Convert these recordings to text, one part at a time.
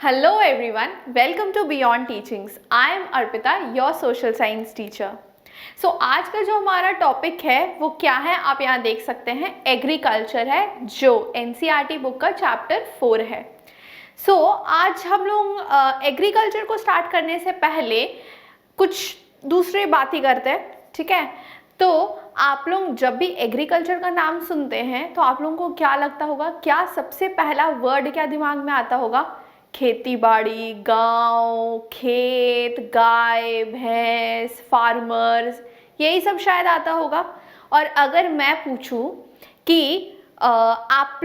Hello everyone, welcome to Beyond Teachings. I am Arpita, your social science teacher. So आज का जो हमारा topic है वो क्या है, आप यहाँ देख सकते हैं एग्रीकल्चर है, जो NCERT बुक का चैप्टर 4 है. So आज हम लोग एग्रीकल्चर को स्टार्ट करने से पहले कुछ दूसरी बात ही करते हैं, ठीक है. तो आप लोग जब भी एग्रीकल्चर का नाम सुनते हैं तो आप लोगों को क्या लगता होगा, क्या सबसे पहला वर्ड क्या दिमाग में आता होगा? खेती बाड़ी, गांव, खेत, गाय भैंस, फार्मर्स, यही सब शायद आता होगा. और अगर मैं पूछूं कि आप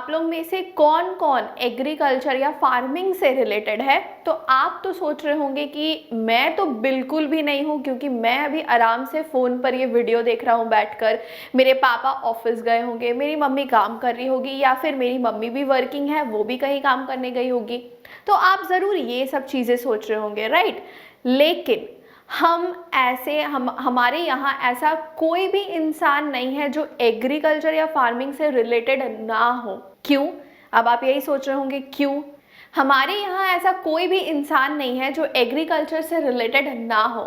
लोग में से कौन कौन एग्रीकल्चर या फार्मिंग से रिलेटेड है, तो आप तो सोच रहे होंगे कि मैं तो बिल्कुल भी नहीं हूँ, क्योंकि मैं अभी आराम से फ़ोन पर ये वीडियो देख रहा हूँ बैठकर. मेरे पापा ऑफिस गए होंगे, मेरी मम्मी काम कर रही होगी, या फिर मेरी मम्मी भी वर्किंग है, वो भी कहीं काम करने गई होगी. तो आप ज़रूर ये सब चीज़ें सोच रहे होंगे, राइट. लेकिन हमारे यहाँ ऐसा कोई भी इंसान नहीं है जो एग्रीकल्चर या फार्मिंग से रिलेटेड ना हो. क्यों? अब आप यही सोच रहे होंगे क्यों. हमारे यहाँ ऐसा कोई भी इंसान नहीं है जो एग्रीकल्चर से रिलेटेड ना हो.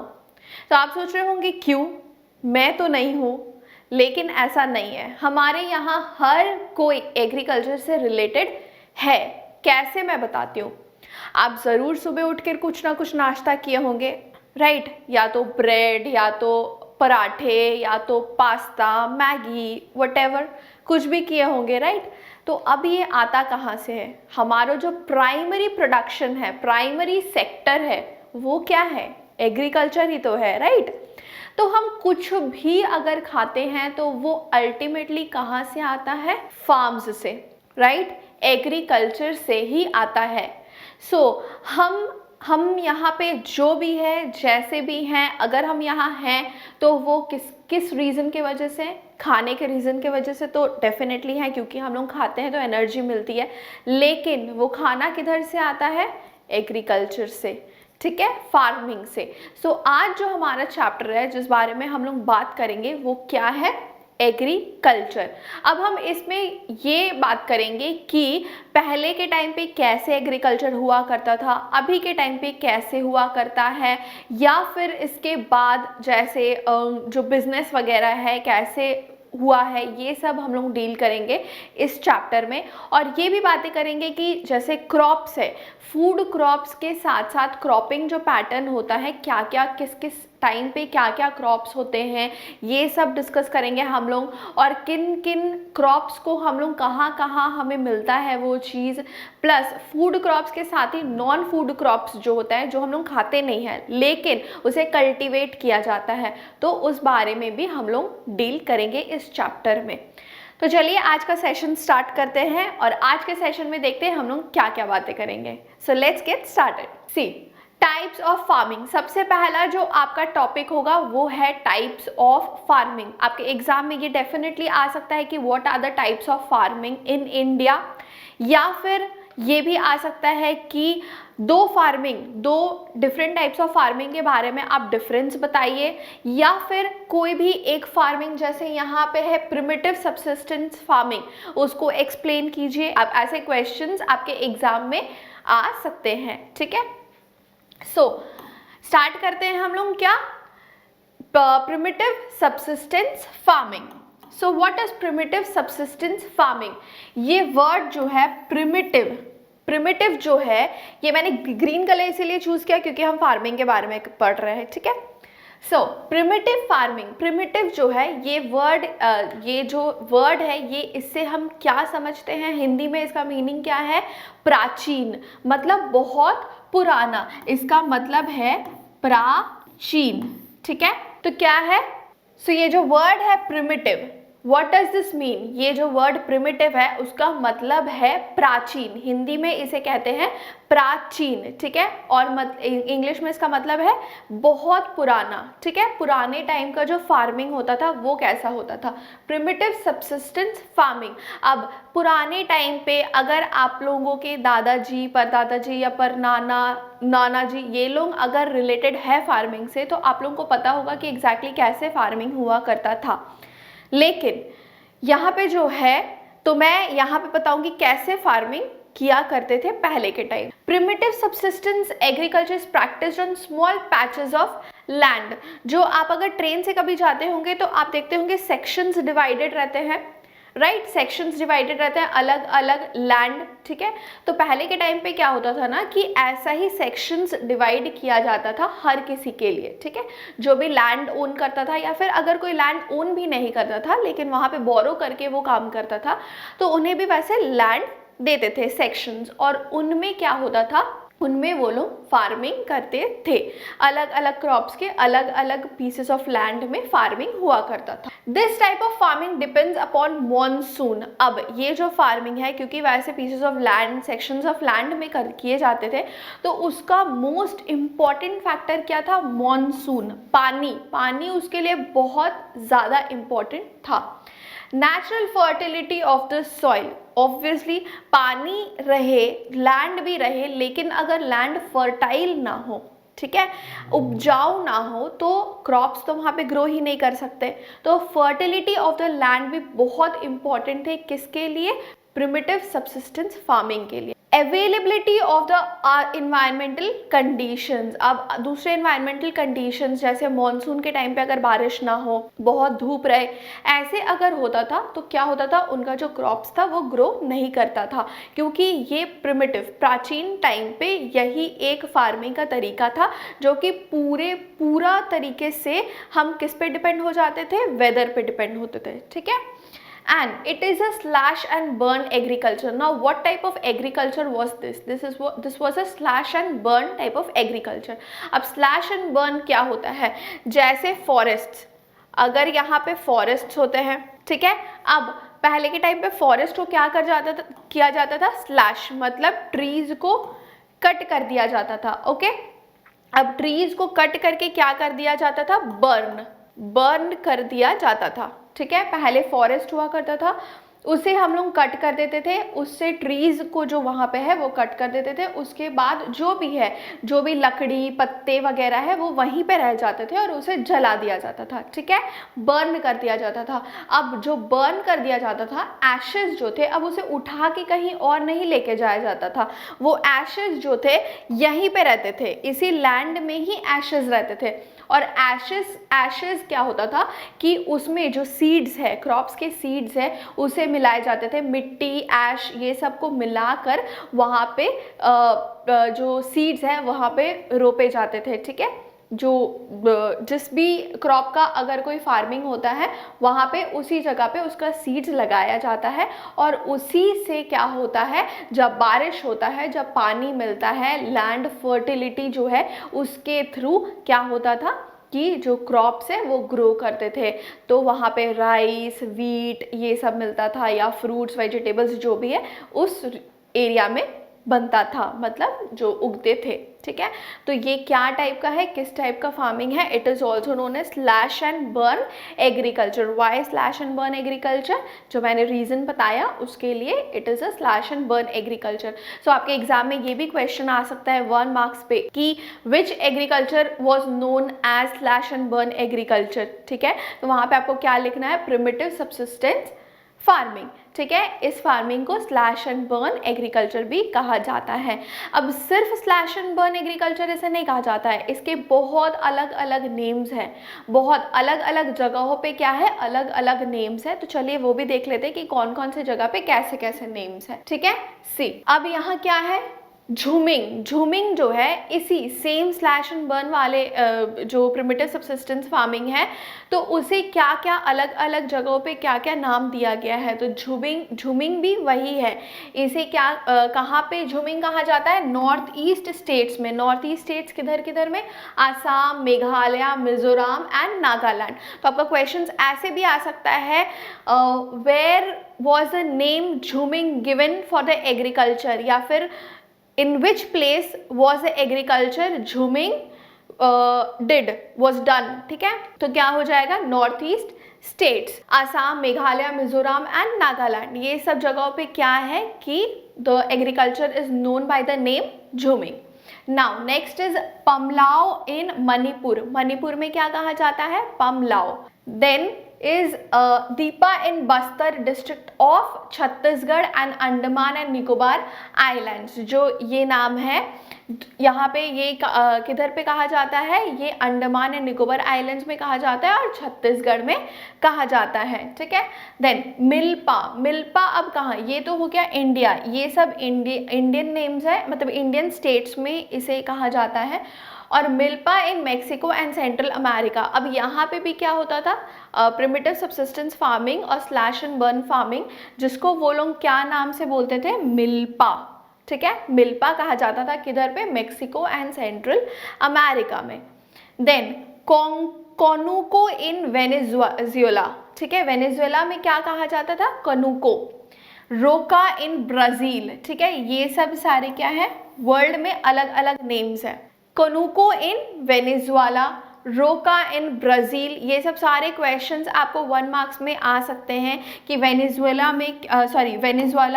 तो आप सोच रहे होंगे क्यों, मैं तो नहीं हूँ. लेकिन ऐसा नहीं है, हमारे यहाँ हर कोई एग्रीकल्चर से रिलेटेड है. कैसे, मैं बताती हूँ. आप ज़रूर सुबह उठ कर कुछ ना कुछ नाश्ता किए होंगे, राइट. या तो ब्रेड, या तो पराठे, या तो पास्ता, मैगी, वटेवर, कुछ भी किए होंगे, राइट. तो अब ये आता कहाँ से है? हमारा जो प्राइमरी प्रोडक्शन है, प्राइमरी सेक्टर है, वो क्या है? एग्रीकल्चर ही तो है, राइट. तो हम कुछ भी अगर खाते हैं तो वो अल्टीमेटली कहाँ से आता है? फार्म्स से, राइट. एग्रीकल्चर से ही आता है. सो हम यहाँ पे जो भी है, जैसे भी हैं, अगर हम यहाँ हैं तो वो किस रीज़न के वजह से? खाने के रीज़न के वजह से तो डेफिनेटली है, क्योंकि हम लोग खाते हैं तो एनर्जी मिलती है. लेकिन वो खाना किधर से आता है? एग्रीकल्चर से, ठीक है, फार्मिंग से. सो आज जो हमारा चैप्टर है, जिस बारे में हम लोग बात करेंगे, वो क्या है? एग्रीकल्चर. अब हम इसमें ये बात करेंगे कि पहले के टाइम पे कैसे एग्रीकल्चर हुआ करता था, अभी के टाइम पे कैसे हुआ करता है, या फिर इसके बाद जैसे जो बिजनेस वगैरह है कैसे हुआ है, ये सब हम लोग डील करेंगे इस चैप्टर में. और ये भी बातें करेंगे कि जैसे क्रॉप्स है, फूड क्रॉप्स के साथ साथ क्रॉपिंग जो पैटर्न होता है, क्या क्या किस किस टाइम पे क्या क्या क्रॉप्स होते हैं, ये सब डिस्कस करेंगे हम लोग. और किन किन क्रॉप्स को हम लोग कहाँ कहाँ हमें मिलता है वो चीज़. प्लस फूड क्रॉप्स के साथ ही नॉन फूड क्रॉप्स जो होता है, जो हम लोग खाते नहीं हैं लेकिन उसे कल्टीवेट किया जाता है, तो उस बारे में भी हम लोग डील करेंगे इस चैप्टर में. तो चलिए आज का सेशन स्टार्ट करते हैं, और आज के सेशन में देखते हैं हम लोग क्या क्या बातें करेंगे. So let's get started. See, types of farming. सबसे पहला जो आपका टॉपिक होगा वो है टाइप्स ऑफ फार्मिंग. आपके एग्जाम में ये डेफिनेटली आ सकता है कि what are the types of farming in India, या फिर ये भी आ सकता है कि दो डिफरेंट टाइप्स ऑफ फार्मिंग के बारे में आप डिफरेंस बताइए, या फिर कोई भी एक फार्मिंग, जैसे यहाँ पे है प्रिमिटिव सबसिस्टेंस फार्मिंग, उसको एक्सप्लेन कीजिए. आप ऐसे क्वेश्चंस आपके एग्जाम में आ सकते हैं, ठीक है. सो स्टार्ट करते हैं हम लोग क्या? Primitive subsistence farming. So what is primitive subsistence farming? ये वर्ड जो है प्रिमिटिव जो है, ये मैंने ग्रीन कलर इसीलिए चूज किया क्योंकि हम फार्मिंग के बारे में पढ़ रहे हैं, ठीक है. सो प्रिमिटिव फार्मिंग, प्रिमिटिव जो है ये जो वर्ड है, ये इससे हम क्या समझते हैं? हिंदी में इसका मीनिंग क्या है? प्राचीन, मतलब बहुत पुराना. इसका मतलब है प्राचीन, ठीक है. तो क्या है? सो ये जो वर्ड है primitive, what does this mean? ये जो वर्ड प्रिमिटिव है उसका मतलब है प्राचीन. हिंदी में इसे कहते हैं प्राचीन, ठीक है. और इंग्लिश में इसका मतलब है बहुत पुराना, ठीक है. पुराने टाइम का जो फार्मिंग होता था वो कैसा होता था? Primitive subsistence farming. अब पुराने टाइम पे अगर आप लोगों के दादाजी, परदादाजी या नाना जी, ये लोग अगर रिलेटेड है फार्मिंग से, तो आप लोगों को पता होगा कि एग्जैक्टली कैसे फार्मिंग हुआ करता था. लेकिन यहाँ पे जो है, तो मैं यहाँ पे बताऊंगी कैसे फार्मिंग किया करते थे पहले के time. Primitive subsistence agriculture is practised on small patches of land. जो आप अगर ट्रेन से कभी जाते होंगे तो आप देखते होंगे सेक्शंस डिवाइडेड रहते हैं, राइट, सेक्शंस डिवाइडेड रहते हैं, अलग अलग लैंड, ठीक है। तो पहले के टाइम पे क्या होता था ना कि ऐसा ही सेक्शंस डिवाइड किया जाता था हर किसी के लिए, ठीक है। जो भी लैंड ओन करता था या फिर अगर कोई लैंड ओन भी नहीं करता था लेकिन वहाँ पे बोरो करके वो काम करता था तो उन्हें भी वैसे लैंड देते थे सेक्शंस, और उनमें क्या होता था, उनमें वो लोग फार्मिंग करते थे। अलग अलग क्रॉप्स के अलग अलग पीसेस ऑफ लैंड में फार्मिंग हुआ करता था। This type of farming depends upon monsoon. अब ये जो फार्मिंग है, क्योंकि वैसे pieces of land, sections of land में किए जाते थे, तो उसका मोस्ट इम्पॉर्टेंट फैक्टर क्या था, मॉनसून, पानी। पानी उसके लिए बहुत ज़्यादा इम्पॉर्टेंट था। Natural fertility of the soil, obviously पानी रहे, लैंड भी रहे, लेकिन अगर लैंड फर्टाइल ना हो, ठीक है, उपजाऊ ना हो, तो क्रॉप्स तो वहाँ पे ग्रो ही नहीं कर सकते। तो फर्टिलिटी ऑफ द लैंड भी बहुत इंपॉर्टेंट है, किसके लिए, प्रिमिटिव सब्सिस्टेंस फार्मिंग के लिए। Availability of the environmental conditions. अब दूसरे इन्वायरमेंटल कंडीशंस जैसे मॉनसून के टाइम पे अगर बारिश ना हो, बहुत धूप रहे, ऐसे अगर होता था तो क्या होता था, उनका जो क्रॉप्स था वो ग्रो नहीं करता था, क्योंकि ये प्रिमिटिव प्राचीन टाइम पे यही एक फार्मिंग का तरीका था जो कि पूरा तरीके से हम किस पे डिपेंड हो जाते थे, वेदर पे डिपेंड होते थे, ठीक है। And it is a slash and burn agriculture. Now what type of agriculture was this? This was a slash and burn type of agriculture. अब slash and burn क्या होता है, जैसे forests, अगर यहाँ पे forests होते हैं, ठीक है, अब पहले के टाइम पे forest को क्या किया जाता था, slash, मतलब trees को कट कर दिया जाता था, ओके। अब trees को कट करके क्या कर दिया जाता था, बर्न कर दिया जाता था, ठीक है। पहले फॉरेस्ट हुआ करता था, उसे हम लोग कट कर देते थे, उससे ट्रीज को जो वहाँ पे है वो कट कर देते थे, उसके बाद जो भी लकड़ी पत्ते वगैरह है वो वहीं पे रह जाते थे और उसे जला दिया जाता था, ठीक है, बर्न कर दिया जाता था। अब जो बर्न कर दिया जाता था, एशेज जो थे, अब उसे उठा के कहीं और नहीं लेके जाया जाता था, वो एशेज जो थे यहीं पे रहते थे, इसी लैंड में ही एशेज रहते थे। और एशेज क्या होता था कि उसमें जो सीड्स है, क्रॉप्स के सीड्स है, उसे मिलाए जाते थे, मिट्टी, ऐश, ये सब को मिलाकर वहाँ पे जो सीड्स है वहाँ पे रोपे जाते थे, ठीक है। जिस भी क्रॉप का अगर कोई फार्मिंग होता है वहाँ पे उसी जगह पे उसका सीड्स लगाया जाता है, और उसी से क्या होता है, जब बारिश होता है, जब पानी मिलता है, लैंड फर्टिलिटी जो है उसके थ्रू क्या होता था कि जो क्रॉप्स है वो ग्रो करते थे। तो वहाँ पे राइस, वीट, ये सब मिलता था, या फ्रूट्स, वेजिटेबल्स जो भी है उस एरिया में बनता था, मतलब जो उगते थे, ठीक है। तो ये क्या टाइप का है, किस टाइप का फार्मिंग है, it is also known as slash and burn agriculture. Why slash and burn agriculture, जो मैंने रीज़न बताया उसके लिए it is a slash and burn agriculture. So आपके एग्जाम में ये भी क्वेश्चन आ सकता है 1 मार्क्स पे कि which agriculture was known as slash and burn agriculture, ठीक है। तो वहाँ पे आपको क्या लिखना है, प्रिमिटिव सब्सिस्टेंस फार्मिंग, ठीक है। इस फार्मिंग को स्लैश एंड बर्न एग्रीकल्चर भी कहा जाता है। अब सिर्फ स्लैश एंड बर्न एग्रीकल्चर ऐसे नहीं कहा जाता है, इसके बहुत अलग अलग नेम्स हैं, बहुत अलग अलग जगहों पे क्या है, अलग अलग नेम्स है। तो चलिए वो भी देख लेते हैं कि कौन कौन से जगह पे कैसे कैसे नेम्स है, ठीक है। सी, अब यहाँ क्या है, झूमिंग जो है इसी सेम स्लैश एंड बर्न वाले जो प्रिमिटिव सब्सिस्टेंस फार्मिंग है, तो उसे क्या क्या अलग अलग जगहों पे क्या क्या नाम दिया गया है। तो झूमिंग भी वही है, इसे क्या कहाँ पे झूमिंग कहा जाता है, नॉर्थ ईस्ट स्टेट्स में। नॉर्थ ईस्ट स्टेट्स किधर में, आसाम, मेघालय, मिजोरम एंड नागालैंड। तो आपका क्वेश्चन ऐसे भी आ सकता है, where was the name jhuming given for the agriculture, या फिर in which place was the agriculture jhuming was done, ठीक है। तो क्या हो जाएगा, north east states, Assam, Meghalaya, Mizoram and Nagaland, ये सब जगहों पे क्या है कि the agriculture is known by the name jhooming. Now next is Pamlou in Manipur. Manipur में क्या कहा जाता है, Pamlou. Then is Deepa in Bastar district of Chhattisgarh and Andaman and Nicobar islands. जो ये नाम है यहाँ पे ये किधर पे कहा जाता है, ये अंडमान एंड निकोबार आइलैंड्स में कहा जाता है और छत्तीसगढ़ में कहा जाता है, ठीक है। देन मिल्पा, मिल्पा अब कहाँ, ये तो हो गया इंडिया, ये सब इंडियन नेम्स है, मतलब इंडियन स्टेट्स में इसे कहा जाता है। और milpa in Mexico and central America. अब यहाँ पे भी क्या होता था, प्रिमिटिव सब्सिस्टेंस फार्मिंग और स्लैश एंड बर्न फार्मिंग, जिसको वो लोग क्या नाम से बोलते थे, मिल्पा, ठीक है। मिल्पा कहा जाता था किधर पे, मेक्सिको एंड सेंट्रल अमेरिका में। देन कोनुको इन वेनेजुएला, ठीक है, वेनेजुएला में क्या कहा जाता था, कनुको। रोका इन ब्राज़ील, ठीक है, ये सब सारे क्या है, वर्ल्ड में अलग अलग नेम्स है। कोनुको इन वेनेजुएला, रोका इन ब्राज़ील, ये सब सारे क्वेश्चंस आपको 1 मार्क्स में आ सकते हैं कि वेनेजुएला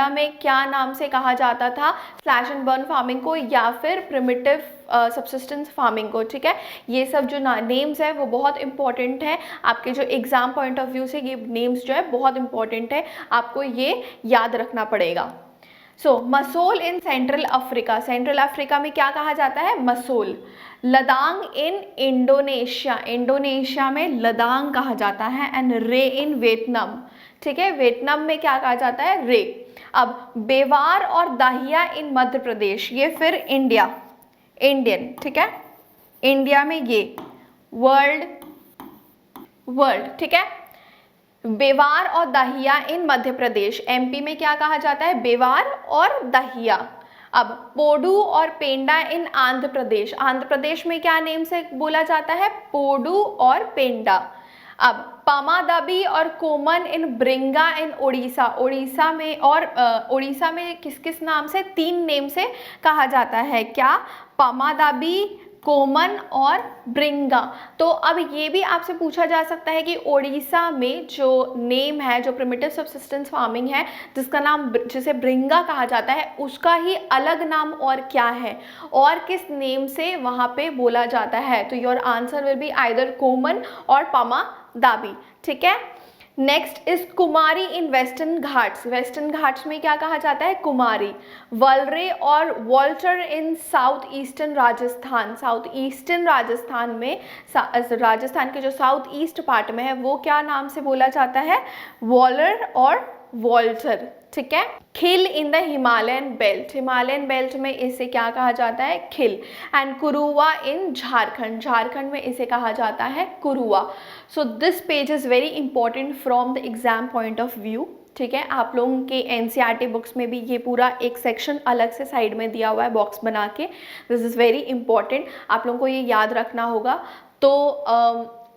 में क्या नाम से कहा जाता था, स्लैश एंड बर्न फार्मिंग को या फिर प्रिमिटिव सब्सिस्टेंस फार्मिंग को, ठीक है। ये सब जो नेम्स है वो बहुत इंपॉर्टेंट है आपके जो एग्जाम पॉइंट ऑफ व्यू से, ये नेम्स जो है बहुत इंपॉर्टेंट है, आपको ये याद रखना पड़ेगा। Masole in Central Africa, Central Africa में क्या कहा जाता है, मसोल। लदांग इन इंडोनेशिया, इंडोनेशिया में लदांग कहा जाता है। एंड रे इन वियतनाम, ठीक है, वियतनाम में क्या कहा जाता है, रे। अब बेवार और दाहिया इन मध्य प्रदेश, ये फिर इंडियन, ठीक है, इंडिया में ये वर्ल्ड, ठीक है। बेवार और दहिया इन मध्य प्रदेश, एमपी में क्या कहा जाता है, बेवार और दहिया। अब पोडू और पेंडा इन आंध्र प्रदेश, आंध्र प्रदेश में क्या नेम से बोला जाता है, पोडू और पेंडा। अब पामादाबी और कोमन इन ब्रिंगा इन उड़ीसा, उड़ीसा में किस किस नाम से, 3 नेम से कहा जाता है, क्या, पामादाबी, कोमन और ब्रिंगा। तो अब ये भी आपसे पूछा जा सकता है कि ओडिशा में जो नेम है, जो प्रिमिटिव सब्सिस्टेंस फार्मिंग है, जिसका नाम जिसे ब्रिंगा कहा जाता है, उसका ही अलग नाम और क्या है और किस नेम से वहाँ पे बोला जाता है। तो your answer will be either Koman or Pamadabi, ठीक है। Next is Kumari in Western Ghats, Western Ghats में क्या कहा जाता है, Kumari. Valre or Walter in south eastern Rajasthan, south eastern Rajasthan में, राजस्थान के जो साउथ ईस्ट पार्ट में है वो क्या नाम से बोला जाता है, वॉलर और वॉल्टर, ठीक है। Khil in the Himalayan belt, Himalayan belt में इसे क्या कहा जाता है, खिल। एंड कुरुवा इन झारखंड, झारखंड में इसे कहा जाता है Kuruwa. So this page is very important from the exam point of view, ठीक है। आप लोगों के एनसीईआरटी बुक्स में भी ये पूरा एक सेक्शन अलग से साइड में दिया हुआ है बॉक्स बना के, दिस इज़ वेरी इंपॉर्टेंट, आप लोगों को ये याद रखना होगा। तो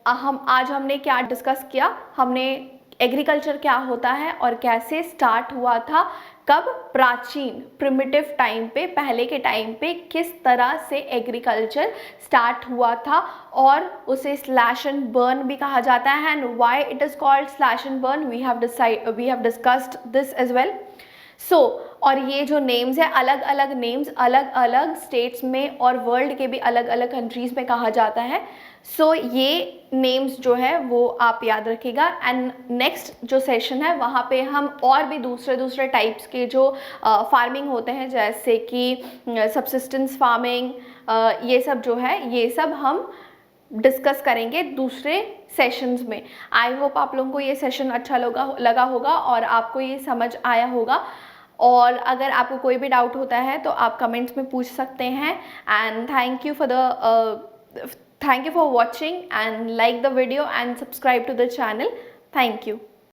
आज हमने क्या डिस्कस किया, हमने एग्रीकल्चर क्या होता है और कैसे स्टार्ट हुआ था, कब, प्राचीन प्रिमिटिव टाइम पे, पहले के टाइम पे किस तरह से एग्रीकल्चर स्टार्ट हुआ था और उसे स्लैश एंड बर्न भी कहा जाता है। And why it is called slash and burn, we have discussed this as well. और ये जो नेम्स है, अलग अलग नेम्स अलग अलग स्टेट्स में और वर्ल्ड के भी अलग अलग कंट्रीज़ में कहा जाता है। ये नेम्स जो है वो आप याद रखिएगा। एंड नेक्स्ट जो सेशन है वहाँ पे हम और भी दूसरे टाइप्स के जो फार्मिंग होते हैं, जैसे कि सब्सिस्टेंस फार्मिंग, ये सब जो है, ये सब हम डिस्कस करेंगे दूसरे सेशंस में। आई होप आप लोगों को ये सेशन अच्छा लगा होगा और आपको ये समझ आया होगा। और अगर आपको कोई भी डाउट होता है तो आप कमेंट्स में पूछ सकते हैं। And thank you for watching and like the video and subscribe to the channel. Thank you.